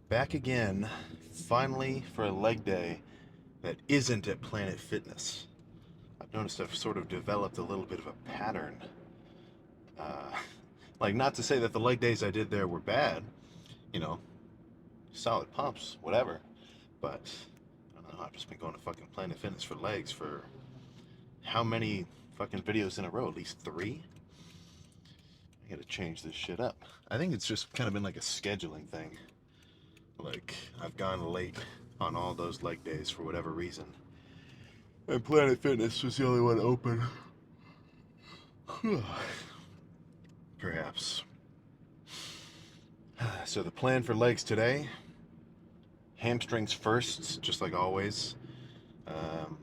Back again, finally for a leg day that isn't at Planet Fitness. I've noticed I've sort of developed a little bit of a pattern. Uh, like, not to say that the leg days I did there were bad, you know, solid pumps, whatever, but I don't know, I've just been going to fucking Planet Fitness for legs for how many fucking videos in a row? At least three? I gotta change this shit up. I think it's just kind of been like a scheduling thing. Like, I've gone late on all those leg days for whatever reason. And Planet Fitness was the only one open. Perhaps. So the plan for legs today, hamstrings first, just like always. Um,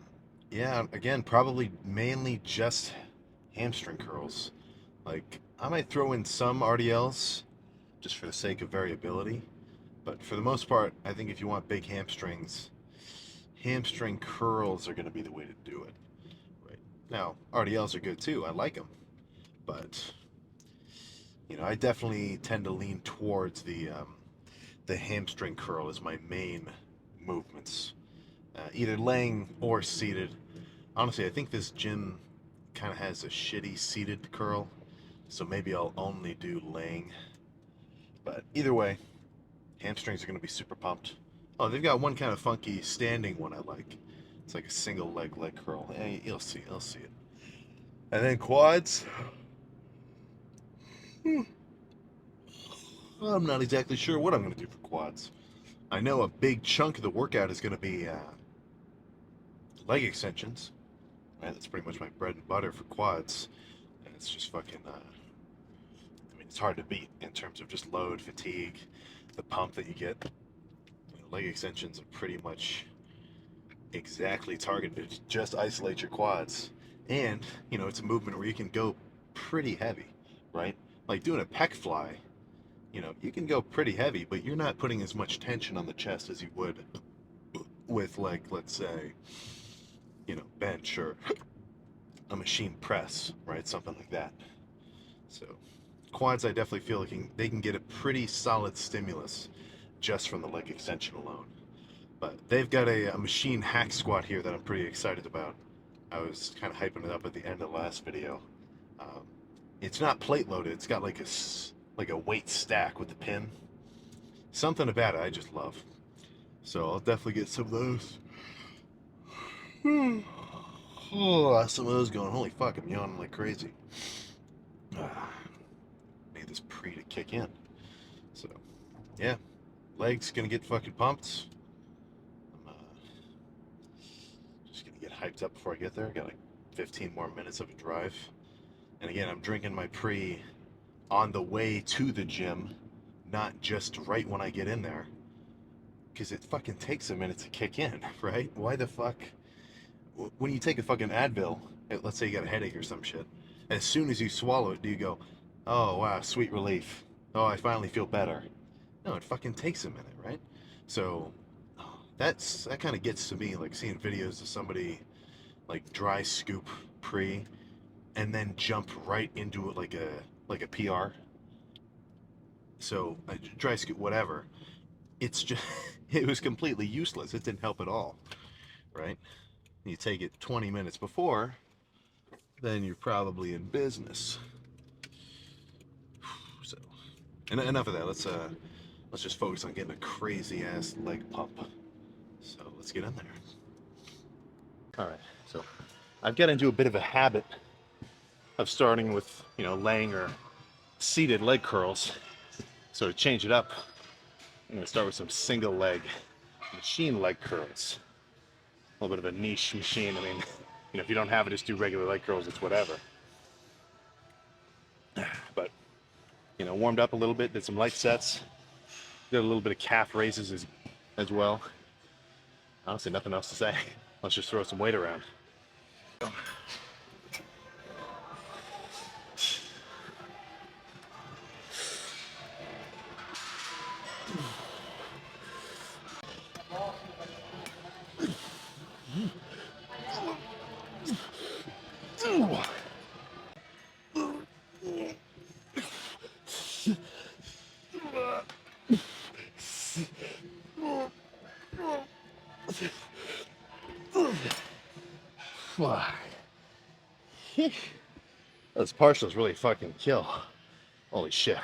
yeah, again, probably mainly just hamstring curls. Like, I might throw in some RDLs just for the sake of variability. But for the most part, I think if you want big hamstrings, hamstring curls are going to be the way to do it. Right. Now, RDLs are good too. I like them. But, I definitely tend to lean towards the hamstring curl as my main movements, either laying or seated. Honestly, I think this gym kind of has a shitty seated curl, so maybe I'll only do laying. But either way, hamstrings are going to be super pumped. Oh, they've got one kind of funky standing one I like. It's like a single leg curl. You'll see, I'll see it. And then quads. I'm not exactly sure what I'm going to do for quads. I know a big chunk of the workout is going to be leg extensions. Right, that's pretty much my bread and butter for quads. And it's just fucking. I mean, it's hard to beat in terms of just load, fatigue, the pump that you get. Leg extensions are pretty much exactly targeted to just isolate your quads. And, it's a movement where you can go pretty heavy, right? Like doing a pec fly, you can go pretty heavy, but you're not putting as much tension on the chest as you would with, like, let's say, bench or a machine press, right? Something like that. So, quads, I definitely feel like they can get a pretty solid stimulus just from the leg extension alone. But they've got a machine hack squat here that I'm pretty excited about. I was kind of hyping it up at the end of the last video. Um, it's not plate loaded. It's got like a weight stack with the pin. Something about it I just love. So I'll definitely get some of those. Oh, some of those going. Holy fuck! I'm yawning like crazy. Need this pre to kick in. So yeah, legs gonna get fucking pumped. I'm just gonna get hyped up before I get there. Got like 15 more minutes of a drive. And again, I'm drinking my pre on the way to the gym, not just right when I get in there. Because it fucking takes a minute to kick in, right? Why the fuck? When you take a fucking Advil, let's say you got a headache or some shit, as soon as you swallow it, do you go, oh wow, sweet relief. Oh, I finally feel better. No, it fucking takes a minute, right? So that kind of gets to me, like seeing videos of somebody like dry scoop pre and then jump right into it like a PR. So dry scoop, whatever. It's just it was completely useless. It didn't help at all, right? You take it 20 minutes before, then you're probably in business. So, and enough of that. Let's just focus on getting a crazy ass leg pump. So let's get in there. All right. So I've got into a bit of a habit of starting with laying or seated leg curls. So to change it up, I'm gonna start with some single leg machine leg curls. A little bit of a niche machine. I mean, if you don't have it, just do regular leg curls. It's whatever. But warmed up a little bit, did some light sets, did a little bit of calf raises as well. Honestly, nothing else to say. Let's just throw some weight around. Those partials really fucking kill. Holy shit.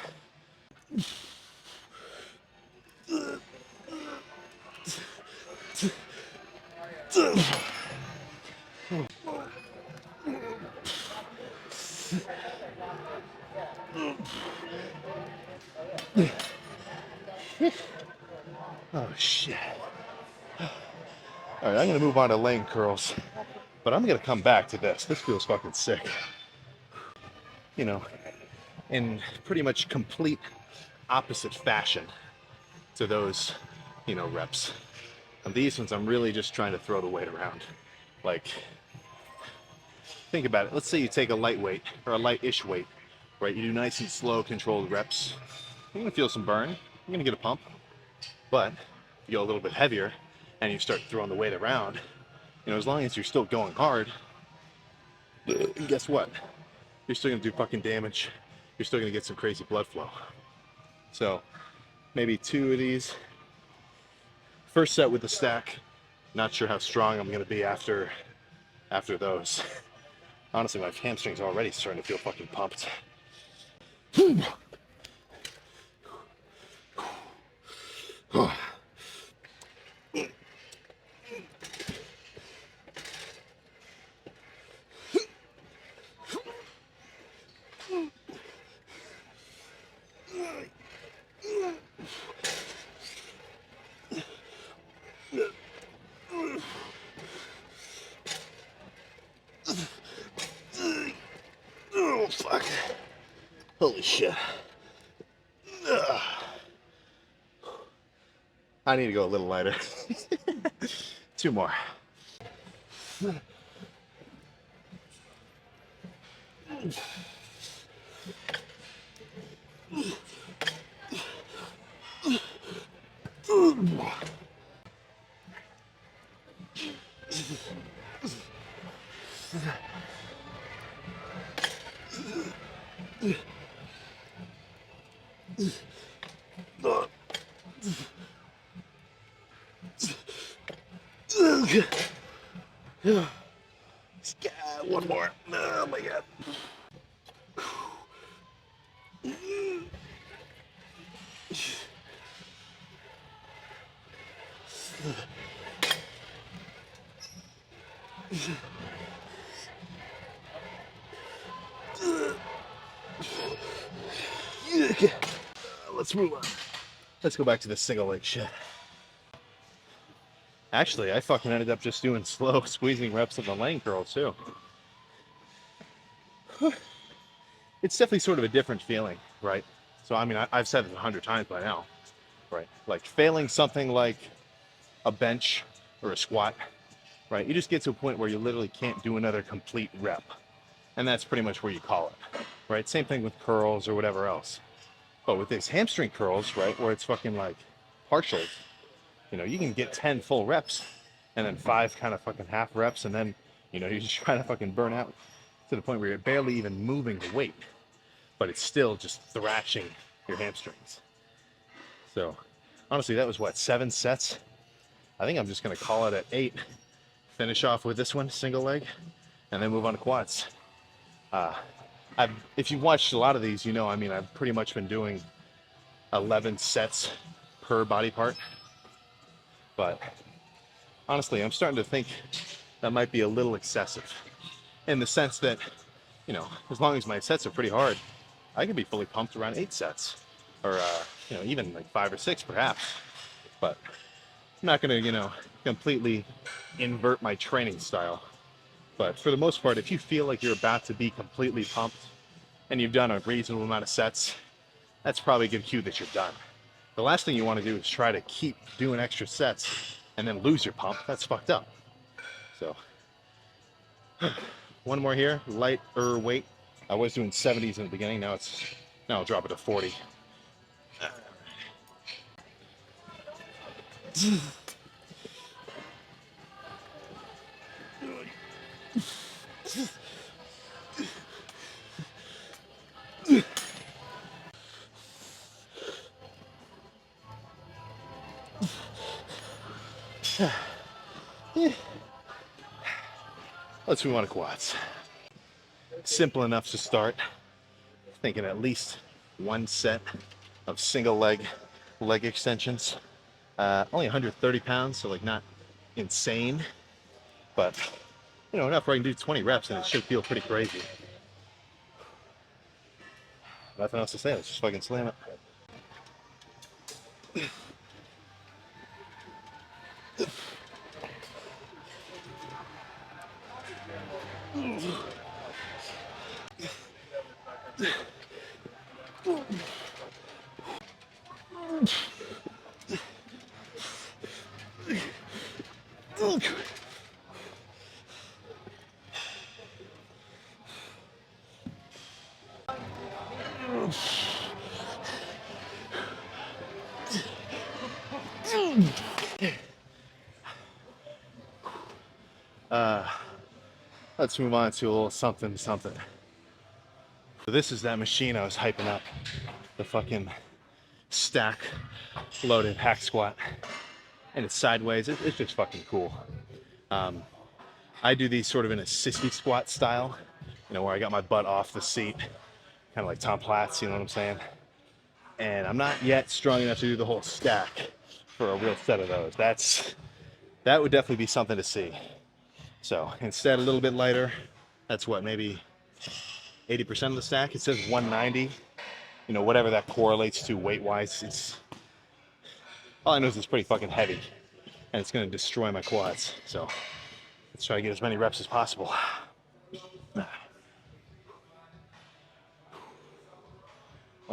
Oh shit. Alright, I'm gonna move on to leg curls. But I'm gonna come back to this. This feels fucking sick. You know, in pretty much complete opposite fashion to those, reps. And these ones, I'm really just trying to throw the weight around. Like, think about it. Let's say you take a lightweight or a light-ish weight, right? You do nice and slow, controlled reps. You're gonna feel some burn. You're gonna get a pump. But if you go a little bit heavier and you start throwing the weight around, as long as you're still going hard, guess what? You're still gonna do fucking damage. You're still gonna get some crazy blood flow. So maybe 2 of these. First set with the stack. Not sure how strong I'm gonna be after those. Honestly, my hamstring's already starting to feel fucking pumped. Oh, fuck. Holy shit. I need to go a little lighter. 2 more. One more. Oh my god. Let's move on. Let's go back to the single leg shit. Actually, I fucking ended up just doing slow squeezing reps of the leg curls too. It's definitely sort of a different feeling, right? So, I mean, I've said it 100 times by now, right? Like failing something like a bench or a squat, right? You just get to a point where you literally can't do another complete rep. And that's pretty much where you call it, right? Same thing with curls or whatever else. But with these hamstring curls, right, where it's fucking like partials, you can get 10 full reps and then 5 kind of fucking half reps, and then, you're just trying to fucking burn out to the point where you're barely even moving the weight, but it's still just thrashing your hamstrings. So, honestly, that was what, 7 sets? I think I'm just gonna call it at 8. Finish off with this one, single leg, and then move on to quads. If you've watched a lot of these, I've pretty much been doing 11 sets per body part. But honestly, I'm starting to think that might be a little excessive, in the sense that, as long as my sets are pretty hard, I can be fully pumped around 8 sets, or even like 5 or 6 perhaps. But I'm not going to, completely invert my training style. But for the most part, if you feel like you're about to be completely pumped and you've done a reasonable amount of sets, that's probably a good cue that you're done. The last thing you want to do is try to keep doing extra sets and then lose your pump. That's fucked up. So, one more here, lighter weight. I was doing 70s in the beginning. Now I'll drop it to 40. let's move on to quads. Simple enough to start. Thinking at least one set of single leg extensions. Only 130 pounds, so like not insane, but you know, enough where I can do 20 reps and it should feel pretty crazy. Nothing else to say, let's just fucking slam it. Let's move on to a little something. So this is that machine I was hyping up. The fucking stack loaded hack squat. And it's sideways, it's just fucking cool. I do these sort of in a sissy squat style, you know, where I got my butt off the seat, kind of like Tom Platz, you know what I'm saying? And I'm not yet strong enough to do the whole stack for a real set of those. That would definitely be something to see. So instead, a little bit lighter. That's what, maybe 80% of the stack. It says 190. You know, whatever that correlates to weight-wise. It's all I know is it's pretty fucking heavy, and it's gonna destroy my quads. So let's try to get as many reps as possible. Why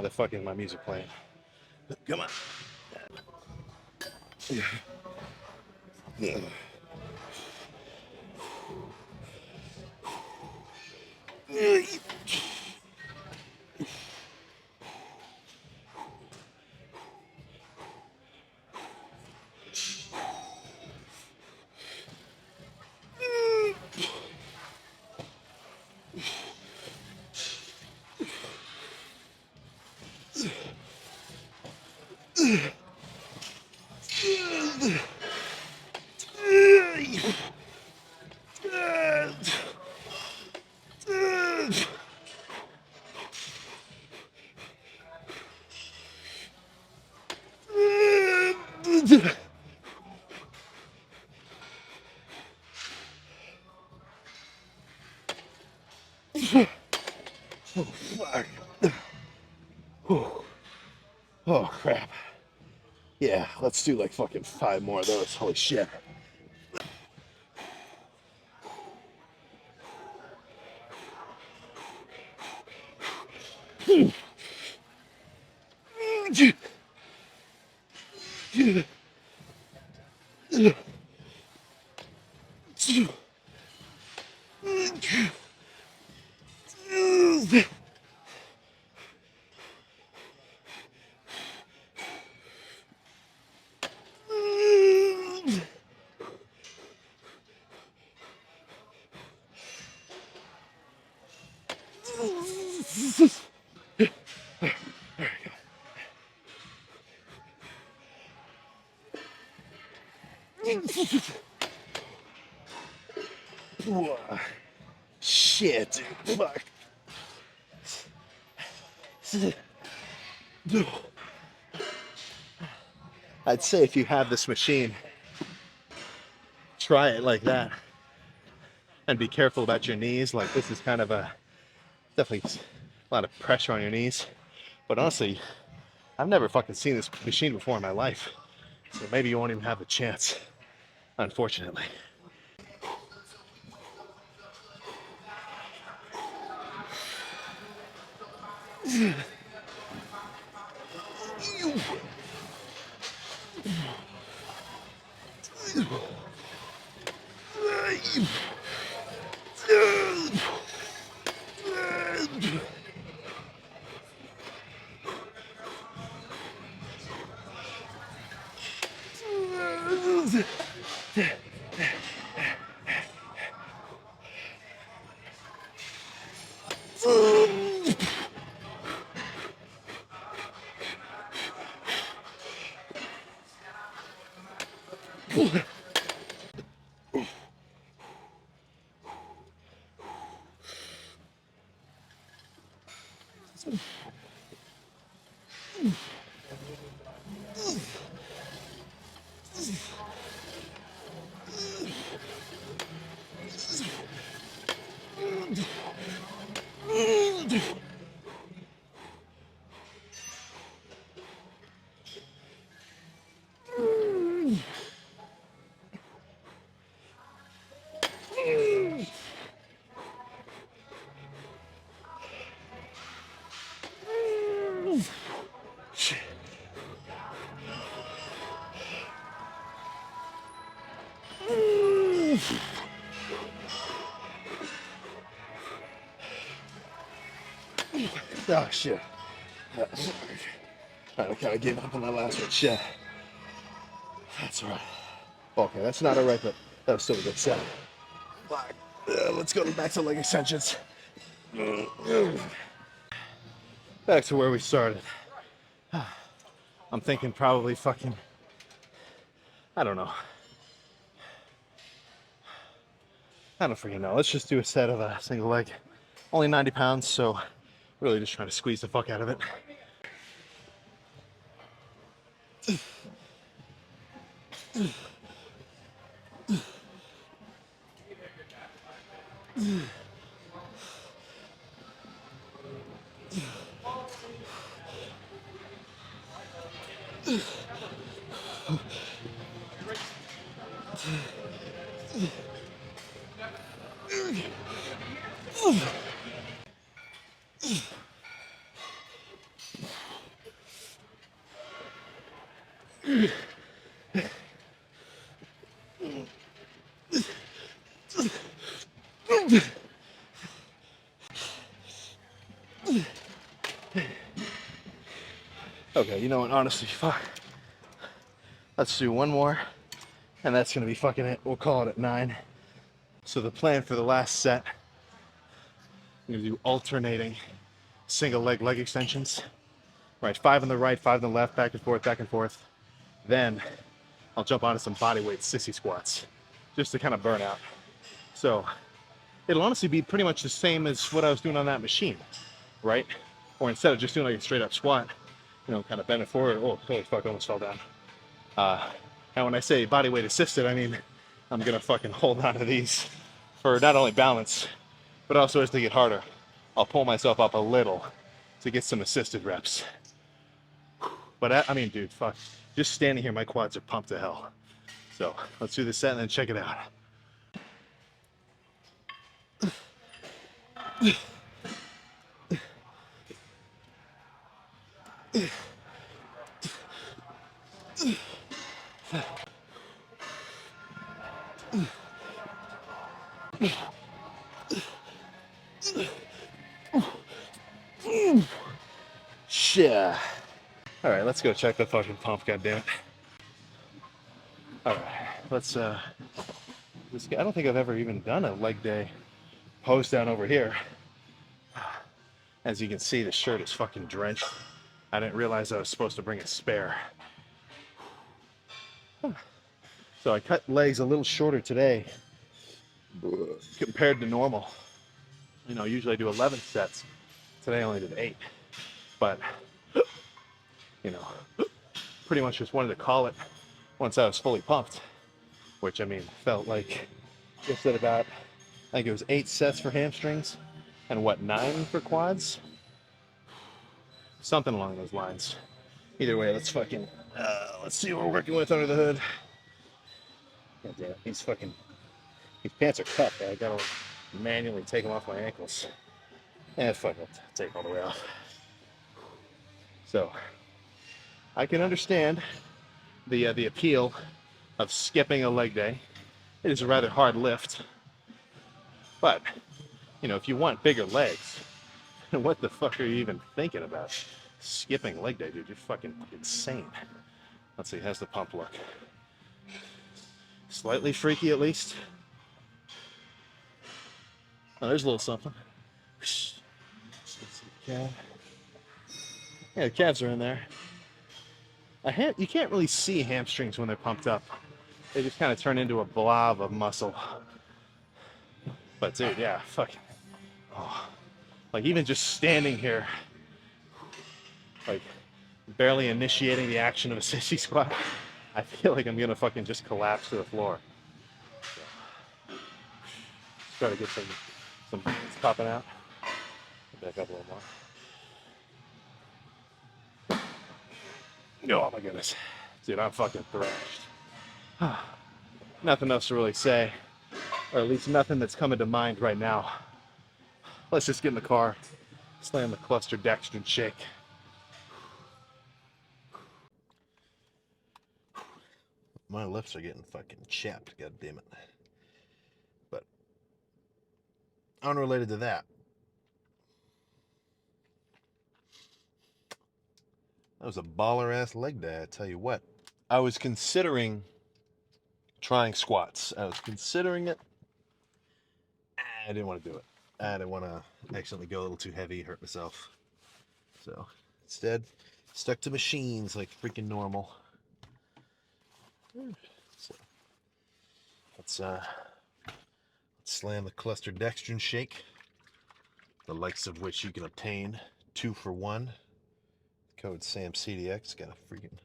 the fuck is my music playing? Come on. Yeah. Oh, fuck. Oh, crap. Yeah, let's do like fucking 5 more of those. Holy shit. Shit, dude. Fuck. I'd say if you have this machine, try it like that. And be careful about your knees. Like, this is kind of definitely a lot of pressure on your knees. But honestly, I've never fucking seen this machine before in my life. So maybe you won't even have the chance, unfortunately. Oh shit. I kind of gave up on that last one. Shit. That's alright. Okay, that's not alright, but that was still a good set. Let's go back to leg extensions. Back to where we started. I'm thinking probably fucking, I don't know. I don't freaking know. Let's just do a set of a single leg. Only 90 pounds, so really just trying to squeeze the fuck out of it. Okay, you know what, honestly, fuck. Let's do one more, and that's gonna be fucking it. We'll call it at 9. So the plan for the last set, I'm gonna do alternating single leg extensions. Right, 5 on the right, 5 on the left, back and forth, back and forth. Then I'll jump onto some bodyweight sissy squats, just to kind of burn out. So it'll honestly be pretty much the same as what I was doing on that machine, right? Or instead of just doing like a straight up squat, you know, kind of bend it forward. Oh, holy fuck, I almost fell down. And when I say body weight assisted, I mean I'm gonna fucking hold on to these for not only balance, but also as they get harder, I'll pull myself up a little to get some assisted reps. But I mean, dude, fuck, just standing here, my quads are pumped to hell. So let's do this set and then check it out. Shit. All right, let's go check the fucking pump, goddammit. All right, let's I don't think I've ever even done a leg day pose down over here. As you can see, the shirt is fucking drenched. I didn't realize I was supposed to bring a spare. So I cut legs a little shorter today compared to normal. You know, usually I do 11 sets. Today I only did 8. But, you know, pretty much just wanted to call it once I was fully pumped. Which, I mean, felt like just at about, I think it was 8 sets for hamstrings. And what, 9 for quads? Something along those lines. Either way, let's see what we're working with under the hood. God damn it, these pants are cuffed. I gotta manually take them off my ankles. Fuck it, I'll take all the way off. So, I can understand the appeal of skipping a leg day. It is a rather hard lift. But, you know, if you want bigger legs, what the fuck are you even thinking about? Skipping leg day, dude, you're fucking insane. Let's see, how's the pump look? Slightly freaky at least. Oh, there's a little something. Let's see the calf. Yeah, the calves are in there. You can't really see hamstrings when they're pumped up. They just kind of turn into a blob of muscle. But dude, yeah, fuck. Oh, like even just standing here, like barely initiating the action of a sissy squat, I feel like I'm gonna fucking just collapse to the floor. So, try to get some popping out. Back up a little more. Oh my goodness. Dude, I'm fucking thrashed. Nothing else to really say, or at least nothing that's coming to mind right now. Let's just get in the car, slam the cluster dextrin and shake. My lips are getting fucking chapped, god damn it. unrelated to that, that was a baller ass leg day, I tell you what. I was considering trying squats. I was considering it. I didn't want to do it. I didn't want to accidentally go a little too heavy, hurt myself. So instead, stuck to machines like freaking normal. So let's slam the cluster dextrin shake, the likes of which you can obtain 2 for 1. Code SAMCDX. Got a freaking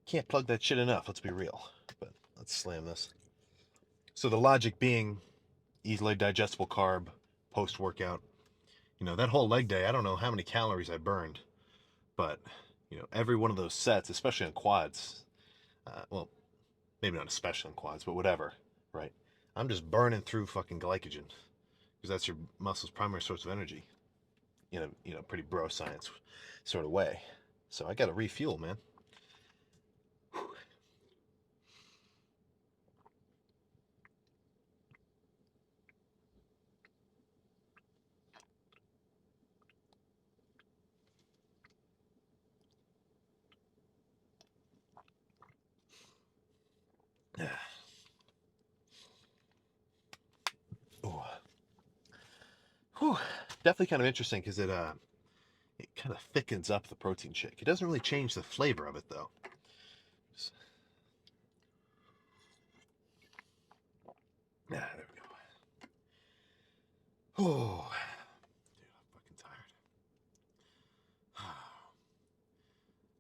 can't plug that shit enough. Let's be real. But let's slam this. So the logic being, easily digestible carb post workout. You know, that whole leg day, I don't know how many calories I burned, but you know, every one of those sets, especially on quads, well, maybe not especially on quads, but whatever, right? I'm just burning through fucking glycogen because that's your muscle's primary source of energy in a pretty bro science sort of way. So I got to refuel, man. Whew. Definitely kind of interesting because it kind of thickens up the protein shake. It doesn't really change the flavor of it though. There we go. Oh, dude, I'm fucking tired.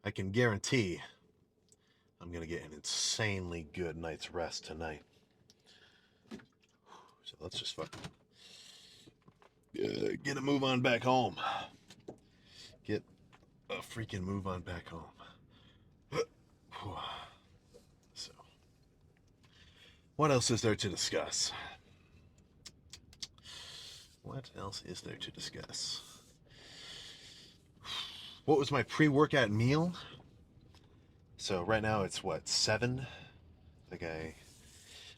I can guarantee I'm gonna get an insanely good night's rest tonight. So let's just fucking get a move on back home. Get a freaking move on back home. So, what else is there to discuss? What else is there to discuss? What was my pre-workout meal? So right now it's what, 7? I think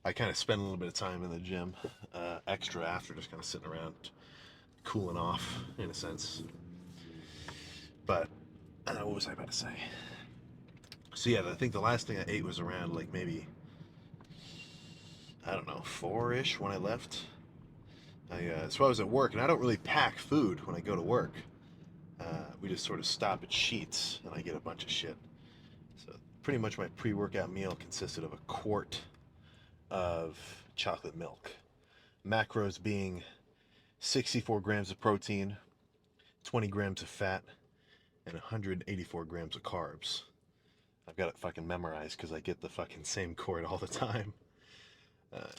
I kind of spend a little bit of time in the gym, extra after just kind of sitting around cooling off in a sense. But what was I about to say? So yeah, I think the last thing I ate was around like maybe, I don't know, 4-ish when I left. So I was at work, and I don't really pack food when I go to work. We just sort of stop at Sheets, and I get a bunch of shit. So pretty much my pre-workout meal consisted of a quart of chocolate milk. Macros being 64 grams of protein, 20 grams of fat, and 184 grams of carbs. I've got it fucking memorized because I get the fucking same quart all the time.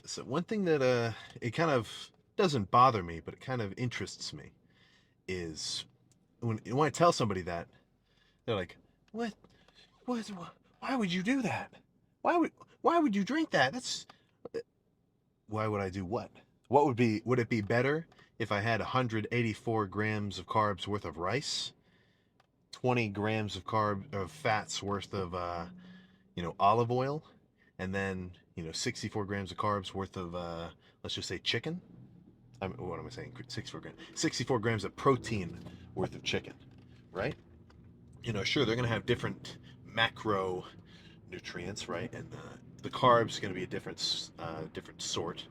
So one thing that it kind of doesn't bother me, but it kind of interests me, is when I tell somebody that, they're like, "What? What? Why would you do that? Why would you drink that? That's why would I do what? Would it be better if I had 184 grams of carbs worth of rice, 20 grams of fats worth of olive oil, and then 64 grams of carbs worth of let's just say chicken? What am I saying? 64 grams. 64 grams of protein worth of chicken, right? Sure, they're going to have different macro nutrients, right? And the carbs going to be a different sort,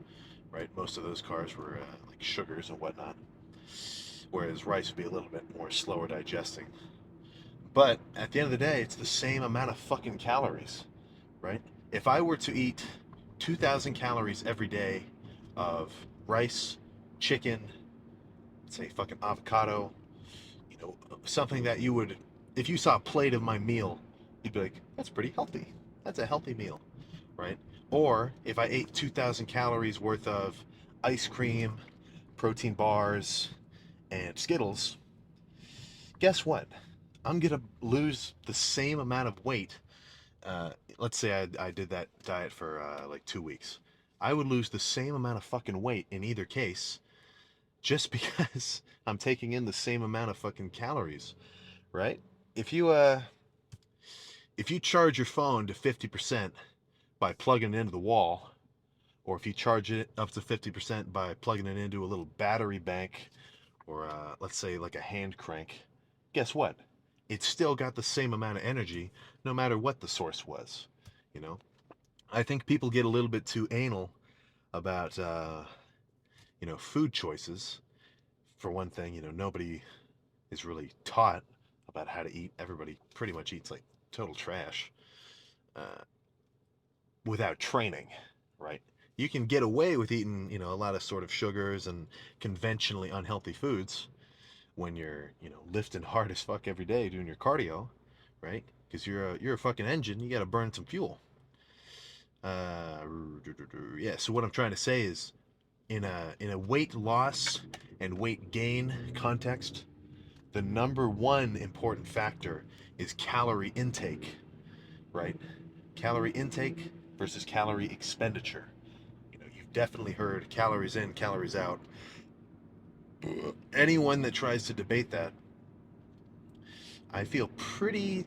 right? Most of those carbs were like sugars and whatnot, whereas rice would be a little bit more slower digesting. But at the end of the day, it's the same amount of fucking calories, right? If I were to eat 2,000 calories every day of rice, chicken, say fucking avocado, something that you would, if you saw a plate of my meal, you'd be like, that's pretty healthy. That's a healthy meal, right? Or if I ate 2,000 calories worth of ice cream, protein bars, and Skittles, guess what? I'm gonna lose the same amount of weight. Let's say I did that diet for like 2 weeks. I would lose the same amount of fucking weight in either case, just because I'm taking in the same amount of fucking calories, right? If you if you charge your phone to 50% by plugging it into the wall, or if you charge it up to 50% by plugging it into a little battery bank, or let's say like a hand crank, guess what? It's still got the same amount of energy no matter what the source was. You know, I think people get a little bit too anal about food choices. For one thing, nobody is really taught about how to eat. Everybody pretty much eats like total trash uh, without training, right? You can get away with eating, a lot of sort of sugars and conventionally unhealthy foods when you're, lifting hard as fuck every day doing your cardio, right? Because you're a fucking engine. You got to burn some fuel. Uh, yeah. So what I'm trying to say is, in a weight loss and weight gain context, the number one important factor is calorie intake, right? Calorie intake versus calorie expenditure. You've definitely heard calories in, calories out. Anyone that tries to debate that, I feel pretty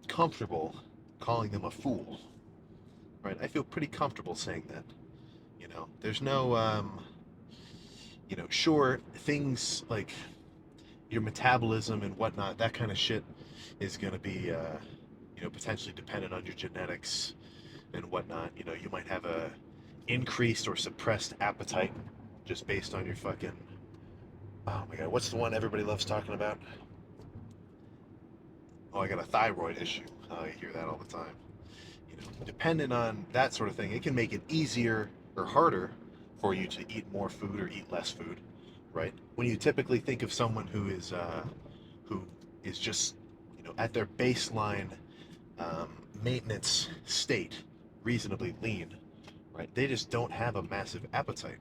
comfortable calling them a fool, right? I feel pretty comfortable saying that. There's no, sure, things like your metabolism and whatnot, that kind of shit is going to be, potentially dependent on your genetics and whatnot. You might have a increased or suppressed appetite just based on your fucking. Oh my god, what's the one everybody loves talking about? Oh, I got a thyroid issue. Oh, you hear that all the time. Dependent on that sort of thing, it can make it easier or harder for you to eat more food or eat less food, right? When you typically think of someone who is just at their baseline maintenance state, reasonably lean, right? They just don't have a massive appetite,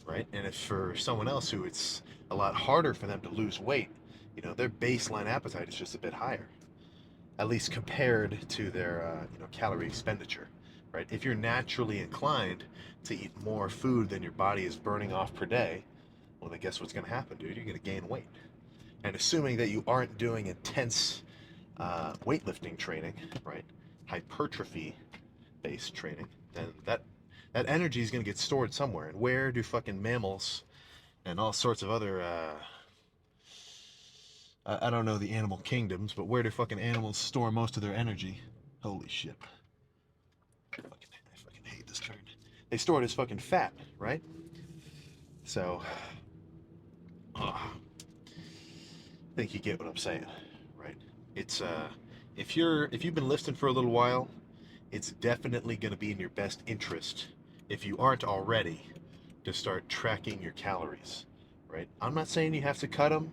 right? And if for someone else who it's a lot harder for them to lose weight, their baseline appetite is just a bit higher, at least compared to their calorie expenditure, right? If you're naturally inclined to eat more food than your body is burning off per day, well, then guess what's going to happen, dude? You're going to gain weight. And assuming that you aren't doing intense weightlifting training, right? Hypertrophy-based training, then that energy is going to get stored somewhere. And where do fucking mammals and all sorts of other I don't know the animal kingdoms, but where do fucking animals store most of their energy? Holy shit. I fucking hate this turn. They store it as fucking fat, right? So, I think you get what I'm saying, right? It's if you've been lifting for a little while, it's definitely going to be in your best interest, if you aren't already, to start tracking your calories, right? I'm not saying you have to cut them.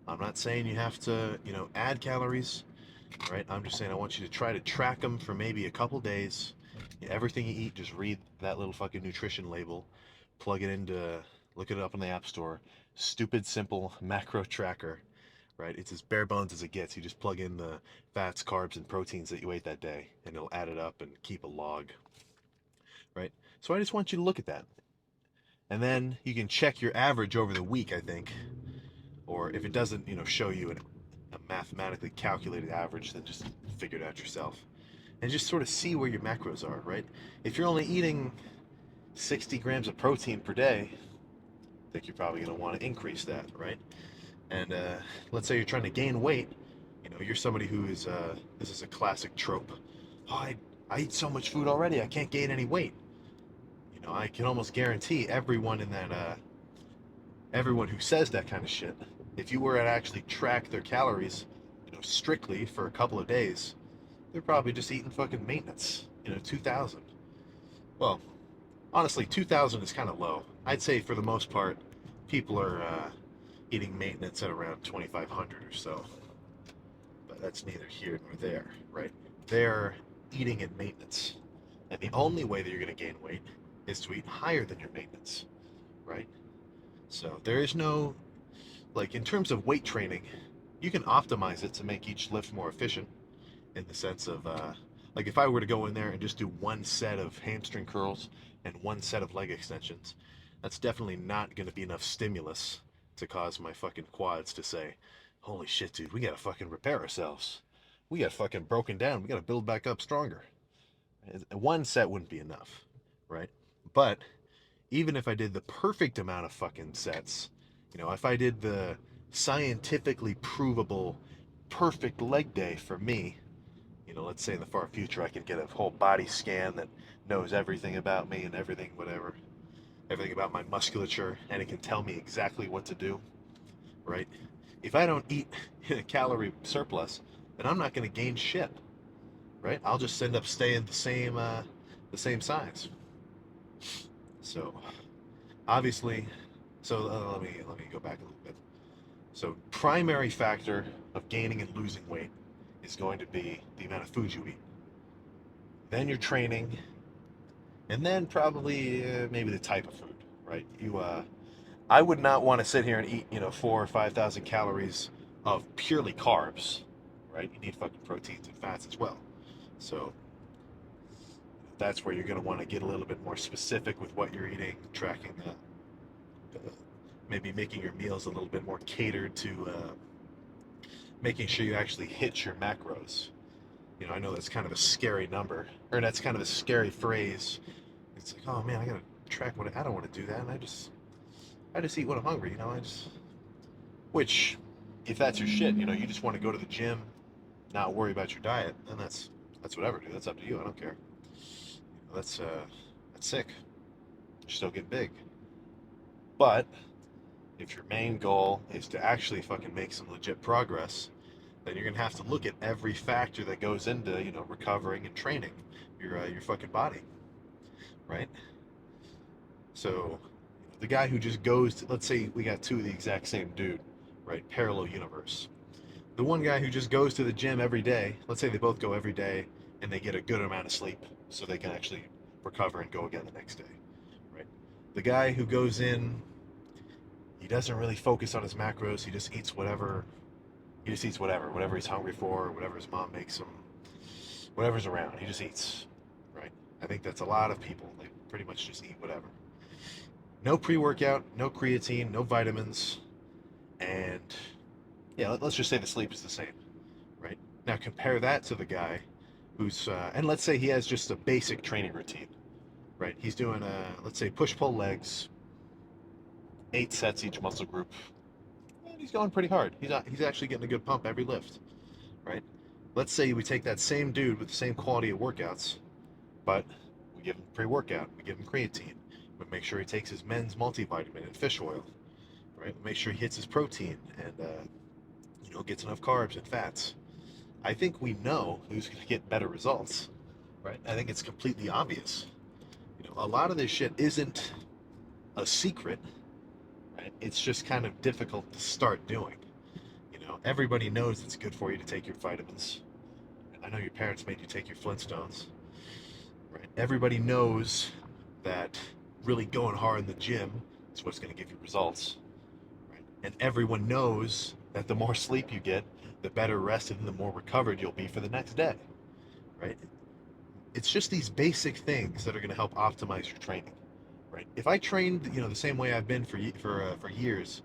I'm not saying you have to, add calories, right? I'm just saying I want you to try to track them for maybe a couple days. Everything you eat, just read that little fucking nutrition label, plug it into, look it up in the App Store. Stupid, simple macro tracker, right? It's as bare bones as it gets. You just plug in the fats, carbs, and proteins that you ate that day, and it'll add it up and keep a log, right? So I just want you to look at that. And then you can check your average over the week, I think. Or if it doesn't, show you a mathematically calculated average, then just figure it out yourself. And just sort of see where your macros are, right? If you're only eating 60 grams of protein per day, I think you're probably going to want to increase that, right? And let's say you're trying to gain weight. You're somebody who is, this is a classic trope. Oh, I eat so much food already, I can't gain any weight. I can almost guarantee everyone who says that kind of shit, if you were to actually track their calories, strictly for a couple of days, they're probably just eating fucking maintenance. 2,000. Well, honestly, 2,000 is kind of low. I'd say for the most part, people are eating maintenance at around 2,500 or so. But that's neither here nor there, right? They're eating at maintenance. And the only way that you're going to gain weight is to eat higher than your maintenance, right? So there is no, like, in terms of weight training, you can optimize it to make each lift more efficient, in the sense of, like, if I were to go in there and just do one set of hamstring curls and one set of leg extensions, that's definitely not going to be enough stimulus to cause my fucking quads to say, holy shit, dude, we gotta fucking repair ourselves. We got fucking broken down. We gotta build back up stronger. One set wouldn't be enough, right? But even if I did the perfect amount of fucking sets, if I did the scientifically provable perfect leg day for me, let's say in the far future I could get a whole body scan that knows everything about me and everything, whatever, everything about my musculature, and it can tell me exactly what to do, right? If I don't eat in a calorie surplus, then I'm not going to gain shit, right? I'll just end up staying the same size. So obviously, let me go back a little bit. So primary factor of gaining and losing weight is going to be the amount of food you eat. Then your training, and then probably maybe the type of food, right? I would not want to sit here and eat 4 or 5 thousand calories of purely carbs, right? You need fucking proteins and fats as well. So that's where you're going to want to get a little bit more specific with what you're eating, tracking maybe making your meals a little bit more catered to making sure you actually hit your macros. I know that's kind of a scary number, or that's kind of a scary phrase. It's like, oh man, I gotta track what I don't want to do that, and I just eat when I'm hungry. Which, if that's your shit, you just want to go to the gym, not worry about your diet, then that's whatever, dude. That's up to you. I don't care. That's sick. You're still getting big, but if your main goal is to actually fucking make some legit progress, then you're gonna have to look at every factor that goes into recovering and training your fucking body, right? So the guy who just goes to, let's say we got two of the exact same dude, right? Parallel universe. The one guy who just goes to the gym every day, let's say they both go every day and they get a good amount of sleep so they can actually recover and go again the next day, right? The guy who goes in, he doesn't really focus on his macros. He just eats whatever. He just eats whatever he's hungry for, whatever his mom makes him, whatever's around. He just eats, right? I think that's a lot of people. They pretty much just eat whatever. No pre-workout, no creatine, no vitamins, and yeah, let's just say the sleep is the same, right? Now compare that to the guy who's, and let's say he has just a basic training routine, right? He's doing, let's say, push-pull legs, 8 sets each muscle group, and he's going pretty hard. He's actually getting a good pump every lift, right? Let's say we take that same dude with the same quality of workouts, but we give him pre-workout, we give him creatine, we make sure he takes his men's multivitamin and fish oil, right? We make sure he hits his protein and gets enough carbs and fats. I think we know who's going to get better results, right? I think it's completely obvious. A lot of this shit isn't a secret, right? It's just kind of difficult to start doing. Everybody knows it's good for you to take your vitamins. I know your parents made you take your Flintstones, right? Everybody knows that really going hard in the gym is what's going to give you results, right? And everyone knows that the more sleep you get, the better rested and the more recovered you'll be for the next day, right? It's just these basic things that are going to help optimize your training, right? If I trained, the same way I've been for years,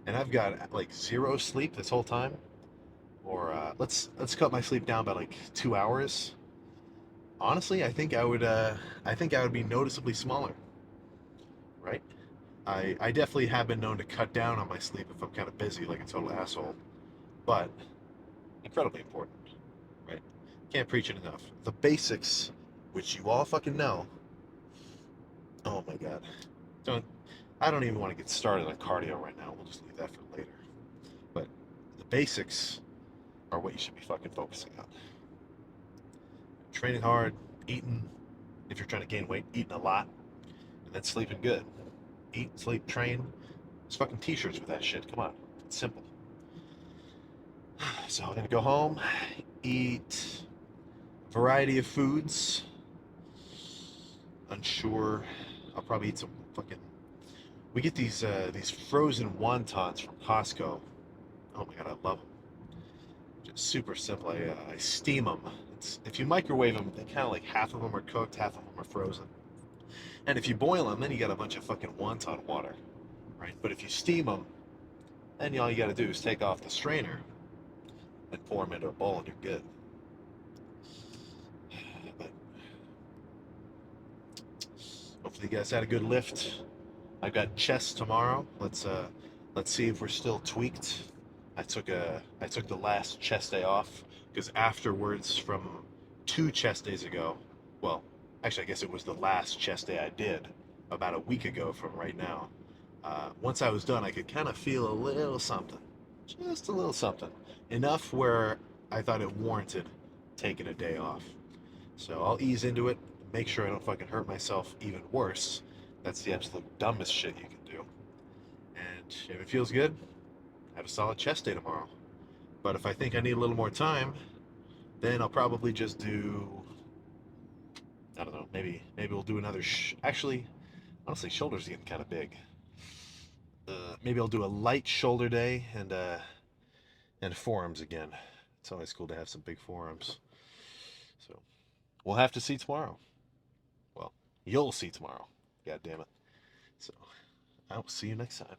and I've got like zero sleep this whole time, or let's cut my sleep down by like 2 hours. Honestly, I think I would be noticeably smaller, right? I definitely have been known to cut down on my sleep if I'm kind of busy, like a total asshole, but incredibly important, right? Can't preach it enough. The basics, which you all fucking know. Oh my god, don't I don't even want to get started on cardio right now. We'll just leave that for later. But the basics are what you should be fucking focusing on. Training hard, eating, if you're trying to gain weight, eating a lot, and then sleeping good. Eat, sleep, train. There's fucking t-shirts with that shit. Come on. It's simple. So I'm gonna go home, eat a variety of foods. Unsure. I'll probably eat some fucking. We get these frozen wontons from Costco. Oh my god, I love them. Just super simple. I steam them. If you microwave them, they kind of like half of them are cooked, half of them are frozen. And if you boil them, then you got a bunch of fucking wonton water, right? But if you steam them, then all you got to do is take off the strainer and pour them into a bowl, and you're good. But Hopefully you guys had a good lift. I've got chest tomorrow. Let's see if we're still tweaked. I took the last chest day off because afterwards from 2 chest days ago, well, actually I guess it was the last chest day I did about a week ago from right now. Once I was done, I could kind of feel a little something, just a little something, enough where I thought it warranted taking a day off. So I'll ease into it, make sure I don't fucking hurt myself even worse. That's the absolute dumbest shit you can do. And if it feels good, have a solid chest day tomorrow. But if I think I need a little more time, then I'll probably just do, I don't know, maybe we'll do another. Actually, honestly, shoulders getting kind of big. Maybe I'll do a light shoulder day and forearms again. It's always cool to have some big forearms. So we'll have to see tomorrow. Well, you'll see tomorrow. God damn it. So I'll see you next time.